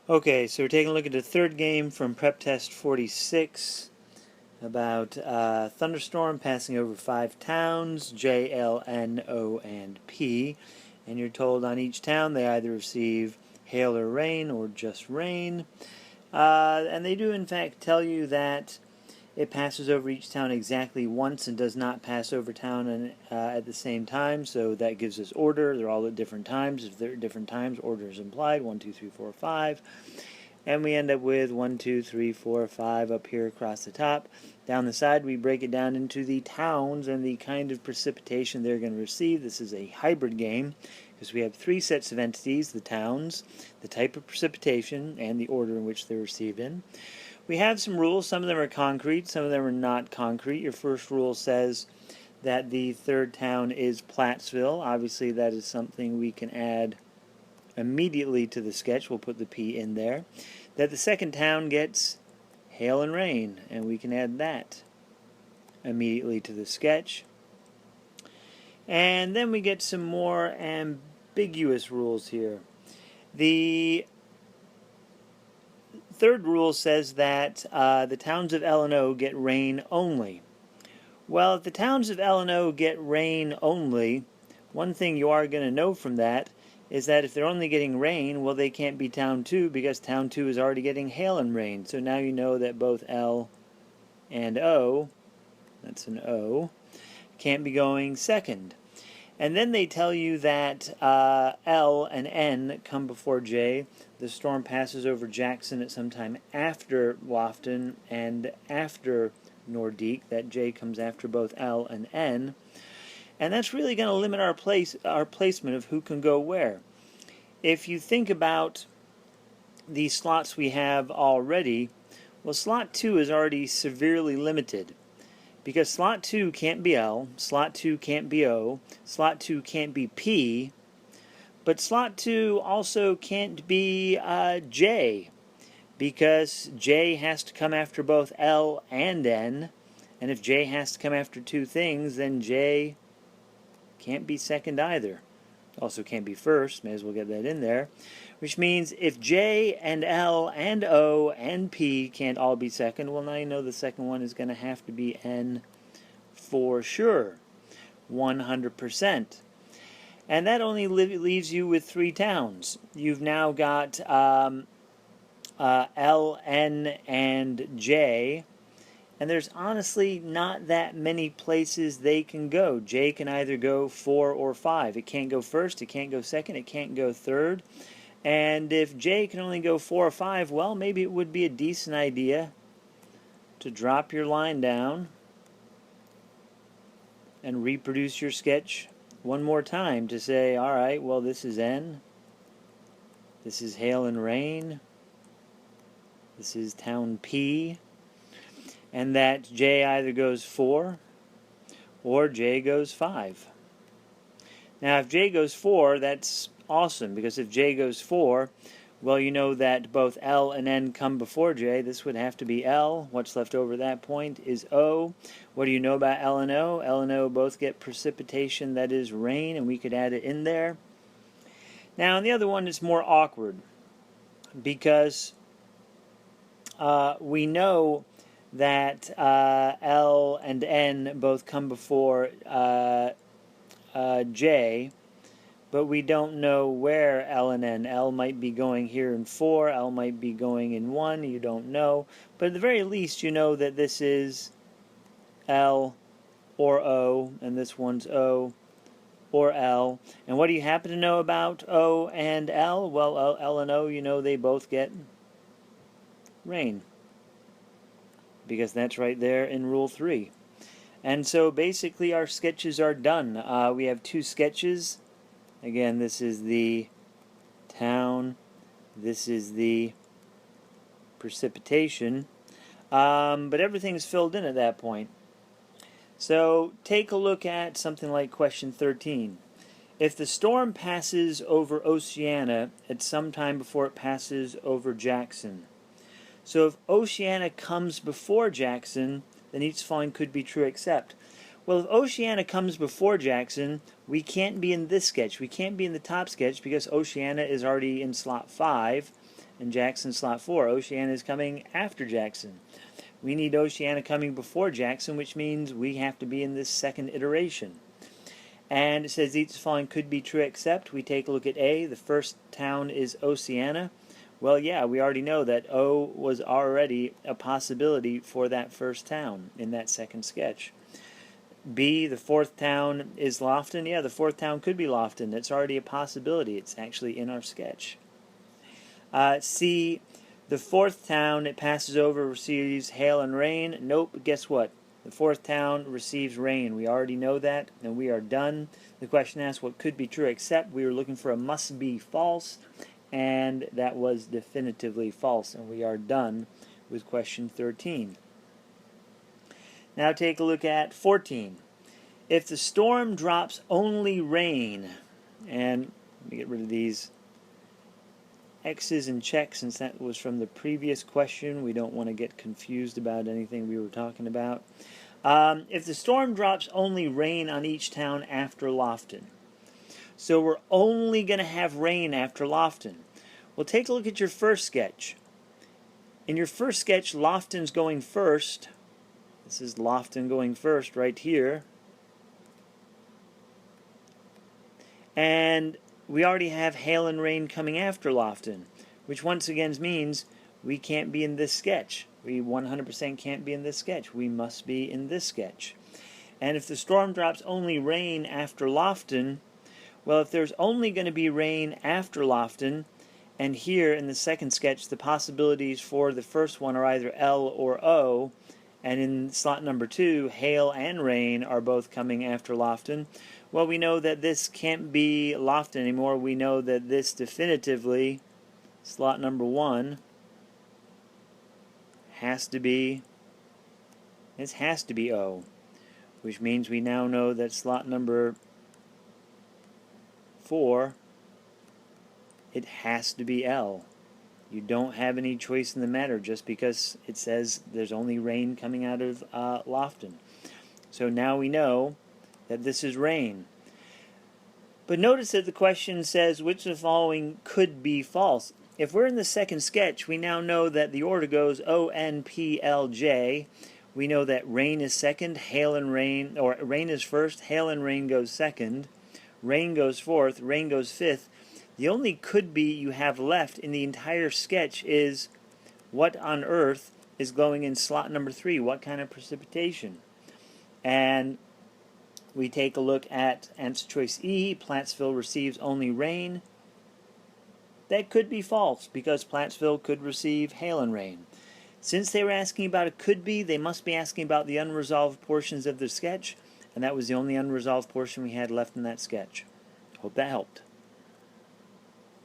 Okay, so we're taking a look at the third game from Prep Test 46 about thunderstorm passing over 5 towns, J, L, N, O, and P. And you're told on each town they either receive hail or rain or just rain. And they do in fact tell you that it passes over each town exactly once and does not pass over town at the same time, so that gives us order. They're all at different times. If they're at different times, order is implied, 1, 2, 3, 4, 5. And we end up with 1, 2, 3, 4, 5 up here across the top. Down the side, we break it down into the towns and the kind of precipitation they're going to receive. This is a hybrid game because we have 3 sets of entities: the towns, the type of precipitation, and the order in which they're received in. We have some rules. Some of them are concrete, some of them are not concrete. Your first rule says that the third town is Plattsville. Obviously, that is something we can add immediately to the sketch. We'll put the P in there. That the second town gets hail and rain, and we can add that immediately to the sketch. And then we get some more ambiguous rules here. The third rule says that the towns of L and O get rain only. Well, if the towns of L and O get rain only, one thing you are going to know from that is that if they're only getting rain, well, they can't be town 2 because town 2 is already getting hail and rain. So now you know that both L and O, that's an O, can't be going second. And then they tell you that L and N come before J. The storm passes over Jackson at some time after Lofton and after Nordique. That J comes after both L and N. And that's really going to limit our placement of who can go where. If you think about the slots we have already, well, slot 2 is already severely limited. Because slot 2 can't be L, slot 2 can't be O, slot 2 can't be P, but slot 2 also can't be J, because J has to come after both L and N, and if J has to come after 2 things, then J can't be second either. Also can't be first, may as well get that in there. Which means if J and L and O and P can't all be second, well, now you know the second one is going to have to be N for sure, 100%. And that only leaves you with 3 towns. You've now got L, N, and J. And there's honestly not that many places they can go. J can either go 4 or 5. It can't go first, it can't go second, it can't go third. And if J can only go 4 or 5, well, maybe it would be a decent idea to drop your line down and reproduce your sketch one more time to say, all right, well, this is N, this is hail and rain, this is town P, and that J either goes 4 or J goes 5. Now, if J goes 4, that's awesome, because if J goes 4, well, you know that both L and N come before J. This would have to be L. What's left over at that point is O. What do you know about L and O? L and O both get precipitation, that is rain, and we could add it in there. Now, on the other one, it's more awkward, because we know that L and N both come before J, but we don't know where L and N. L might be going here in 4, L might be going in 1, you don't know. But at the very least, you know that this is L or O, and this one's O or L. And what do you happen to know about O and L? Well, L and O, you know they both get rain, because that's right there in Rule 3. And so basically our sketches are done. We have 2 sketches. Again, this is the town, this is the precipitation, but everything's filled in at that point. So take a look at something like question 13. If the storm passes over Oceana at some time before it passes over Jackson. So if Oceana comes before Jackson, then each following could be true except. Well, if Oceana comes before Jackson, we can't be in this sketch. We can't be in the top sketch because Oceana is already in slot 5 and Jackson slot 4. Oceana is coming after Jackson. We need Oceana coming before Jackson, which means we have to be in this second iteration. And it says each of the following could be true except. We take a look at A. The first town is Oceana. Well, yeah, we already know that O was already a possibility for that first town in that second sketch. B, the fourth town is Lofton. Yeah, the fourth town could be Lofton. It's already a possibility. It's actually in our sketch. C, the fourth town it passes over receives hail and rain. Nope, guess what? The fourth town receives rain. We already know that, and we are done. The question asks what could be true except. We were looking for a must be false, and that was definitively false, and we are done with question 13. Now take a look at 14. If the storm drops only rain, and let me get rid of these X's and checks since that was from the previous question. We don't want to get confused about anything we were talking about. If the storm drops only rain on each town after Lofton. So we're only going to have rain after Lofton. Well, take a look at your first sketch. In your first sketch, Lofton's going first. This is Lofton going first right here. And we already have hail and rain coming after Lofton, which once again means we can't be in this sketch. We 100% can't be in this sketch. We must be in this sketch. And if the storm drops only rain after Lofton, well, if there's only going to be rain after Lofton, and here in the second sketch the possibilities for the first one are either L or O, and in slot number 2, hail and rain are both coming after Lofton. Well, we know that this can't be Lofton anymore. We know that this definitively, slot number 1, has to be O, which means we now know that slot number 4, it has to be L. You don't have any choice in the matter just because it says there's only rain coming out of Lofton. So now we know that this is rain. But notice that the question says which of the following could be false. If we're in the second sketch, we now know that the order goes O, N, P, L, J. We know that rain is second, hail and rain, or rain is first, hail and rain goes second, rain goes fourth, rain goes fifth. The only could be you have left in the entire sketch is what on earth is going in slot number 3, what kind of precipitation. And we take a look at answer choice E, Plattsville receives only rain. That could be false because Plattsville could receive hail and rain. Since they were asking about a could be, they must be asking about the unresolved portions of the sketch, and that was the only unresolved portion we had left in that sketch. Hope that helped.